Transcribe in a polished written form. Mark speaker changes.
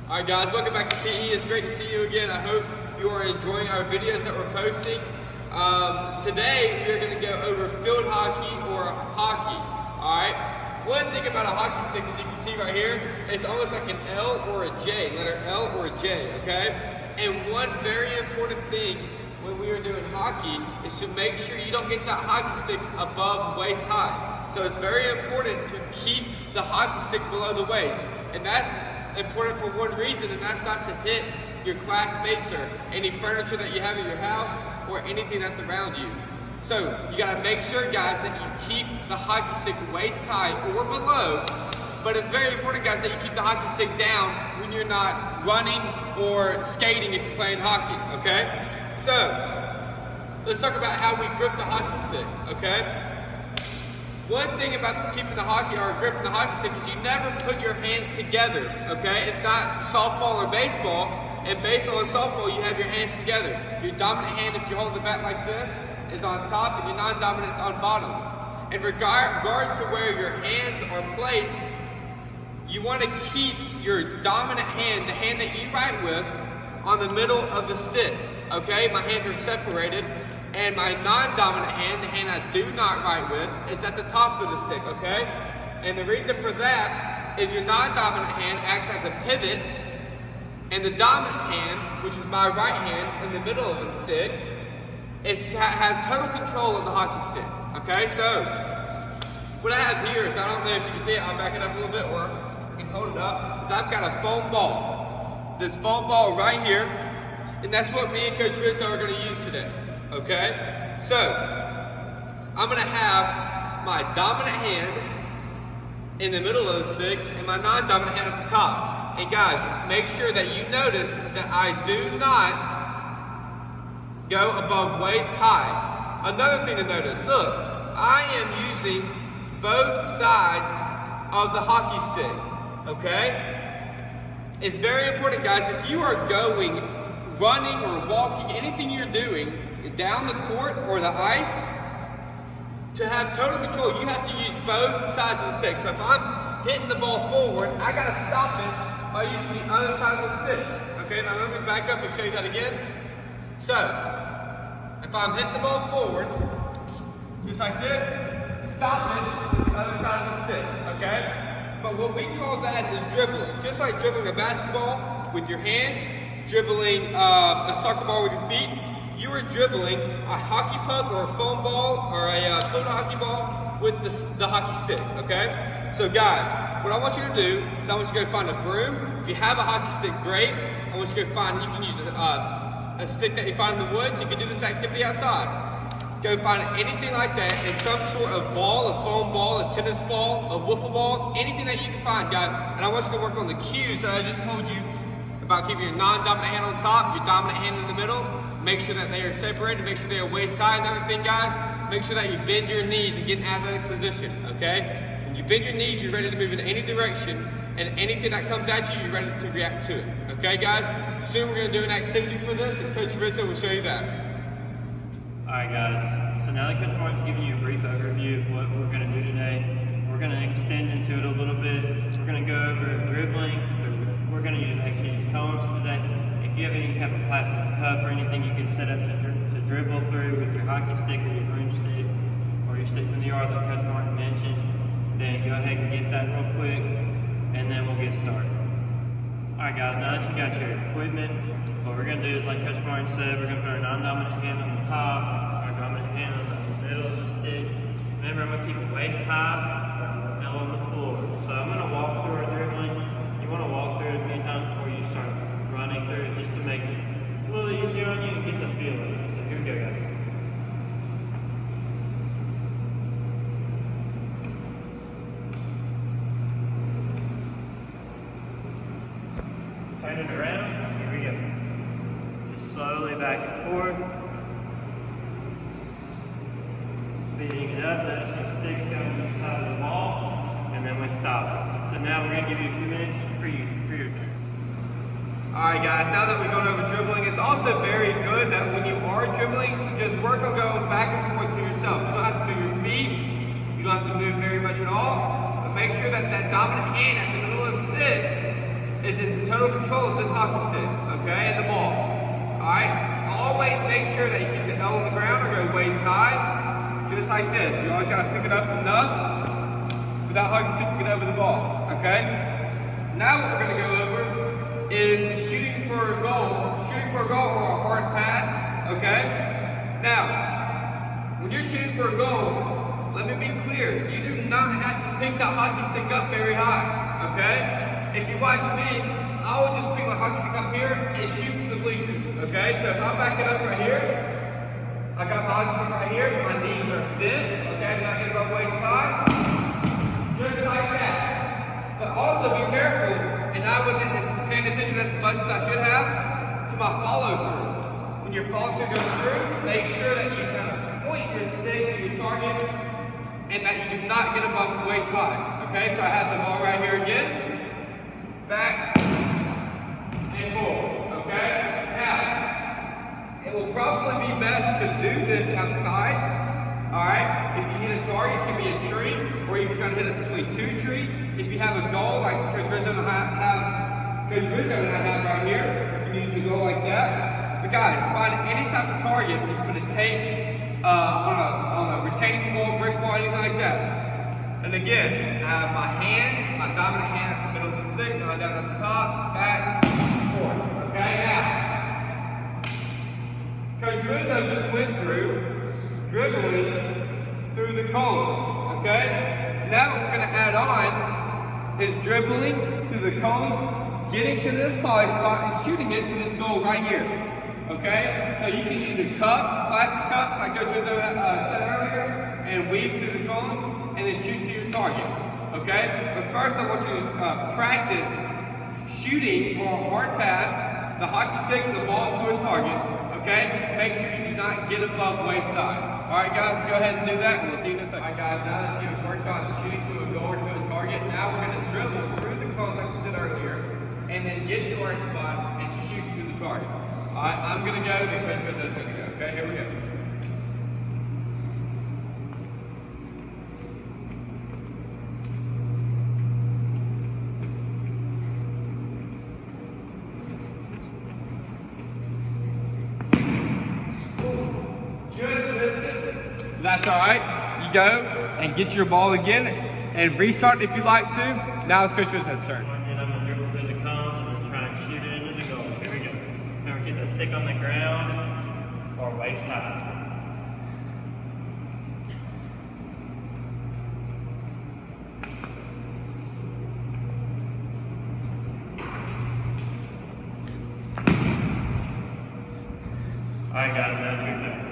Speaker 1: Alright guys, welcome back to PE. It's great to see you again. I hope you are enjoying our videos that we're posting. Today we're going to go over field hockey or hockey. Alright, one thing about a hockey stick, as you can see right here, it's almost like an L or a J, letter L or a J, okay? And one very important thing when we are doing hockey is to make sure you don't get that hockey stick above waist high. So it's very important to keep the hockey stick below the waist. And that's important for one reason, and that's not to hit your classmates or any furniture that you have in your house or anything that's around you. So you got to make sure, guys, that you keep the hockey stick waist high or below. But it's very important, guys, that you keep the hockey stick down when you're not running or skating if you're playing hockey, okay? So let's talk about how we grip the hockey stick, okay? One thing about keeping the hockey or gripping the hockey stick is you never put your hands together, okay? It's not softball or baseball. In baseball and softball, you have your hands together. Your dominant hand, if you're holding the bat like this, is on top, and your non-dominant is on bottom. In regards to where your hands are placed, you want to keep your dominant hand, the hand that you write with, on the middle of the stick, okay? My hands are separated. And my non-dominant hand, the hand I do not write with, is at the top of the stick, okay? And the reason for that is your non-dominant hand acts as a pivot, and the dominant hand, which is my right hand in the middle of the stick, has total control of the hockey stick, okay? So, what I have here is, I don't know if you can see it, I'll back it up a little bit, or I can hold it up, is I've got a foam ball. This foam ball right here, and that's what me and Coach Rizzo are going to use today. Okay, so I'm going to have my dominant hand in the middle of the stick and my non-dominant hand at the top. And guys, make sure that you notice that I do not go above waist high. Another thing to notice, look, I am using both sides of the hockey stick, okay? It's very important, guys, if you are running or walking, anything you're doing, down the court or the ice, to have total control, you have to use both sides of the stick. So if I'm hitting the ball forward, I got to stop it by using the other side of the stick. Okay, now let me back up and show you that again. So, if I'm hitting the ball forward, just like this, stop it with the other side of the stick, okay? But what we call that is dribbling. Just like dribbling a basketball with your hands, dribbling a soccer ball with your feet, you are dribbling a hockey puck or a foam ball or a field hockey ball with the hockey stick, okay? So guys, what I want you to do is I want you to go find a broom. If you have a hockey stick, great. I want you to go find, you can use a stick that you find in the woods. You can do this activity outside. Go find anything like that and some sort of ball, a foam ball, a tennis ball, a wiffle ball, anything that you can find, guys. And I want you to work on the cues that I just told you about keeping your non-dominant hand on top, your dominant hand in the middle. Make sure that they are separated, make sure they are waist high. Another thing, guys, make sure that you bend your knees and get in athletic position, okay? When you bend your knees, you're ready to move in any direction, and anything that comes at you, you're ready to react to it. Okay, guys? Soon we're going to do an activity for this, and Coach Rizzo will show you that.
Speaker 2: Alright, guys. So now that Coach Martin's giving you a brief overview of what we're going to do today, we're going to extend into it a little bit. We're going to go over dribbling. We're going to actually use cones today. If you have any type of plastic cup or anything you can set up to dribble through with your hockey stick or your broomstick or your stick from the yard like Coach Martin mentioned, then go ahead and get that real quick and then we'll get started. Alright guys, now that you got your equipment, what we're going to do is like Coach Martin said, we're going to put our non-dominant hand on the top, our dominant hand on the middle of the stick. Remember, I'm going to keep it waist high and on the floor. So I'm going to walk through our dribbling. You want to walk through it as many times before you start running through it, just to make it a little easier on you and get the feel of it. So here we go, guys. Turn it around. Here we go. Just slowly back and forth. Speeding it up. Let the stick go to the side of the ball, and then we stop. So now we're going to give you a few minutes for your turn.
Speaker 1: Alright guys, now that we've gone over dribbling, it's also very good that when you are dribbling, just work on going back and forth to yourself. You don't have to move your feet, you don't have to move very much at all, but make sure that that dominant hand at the middle of the stick is in total control of this hockey stick, okay, and the ball. Alright? Always make sure that you keep the L on the ground or go waist high, just like this. You always gotta pick it up enough for that hockey stick to get over the ball, okay? Now what we're gonna go over is shooting for a goal. Shooting for a goal or a hard pass, okay? Now, when you're shooting for a goal, let me be clear, you do not have to pick that hockey stick up very high, okay? If you watch me, I will just pick my hockey stick up here and shoot for the bleachers, okay? So if I'm backing up right here, I got my hockey stick right here, my knees are bent, okay? I'm not getting above waist high, just like that. But also be careful, and I wasn't paying attention as much as I should have, to my follow through. When your follow through goes through, make sure that you kind of point your stick to your target and that you do not get above waist high. Okay, so I have the ball right here again. Back and forward. Okay? Now, it will probably be best to do this outside. Alright? If you need a target, it can be a tree, or you can try to hit it between two trees. If you have a goal, like Coach Rizzo and I have right here, you can use the goal like that. But guys, find any type of target that you're going to take on a retaining ball, brick ball, anything like that. And again, I have my hand, my dominant hand at the middle of the stick, down at the top, back, forth. Okay, now, Coach Rizzo just went through dribbling through the cones. Okay? Now what we're going to add on is dribbling through the cones, getting to this poly spot and shooting it to this goal right here. Okay? So you can use a cup, plastic cups, like Coach Rizzo said earlier, and weave through the cones and then shoot to your target. Okay? But first I want you to practice shooting or a hard pass, the hockey stick, the ball to a target. Okay? Make sure you do not get above waist high. Alright guys, go ahead and do that and we'll see you in a second. Alright guys, now that you've worked on shooting to a goal or to a target, now we're going to dribble through the cones like we did earlier and then get to our spot and shoot to the target. Alright, I'm going to go, then Coach Rizzo's going to go. Okay, here we go. Just missed it. That's alright. You go and get your ball again and restart if you like to. Now it's Coach Rizzo's turn.
Speaker 2: And I'm going to dribble through the cones and I'm trying to shoot it into the goal. Here we go. Remember, keep the stick on the ground or waist high. Alright guys, now shoot the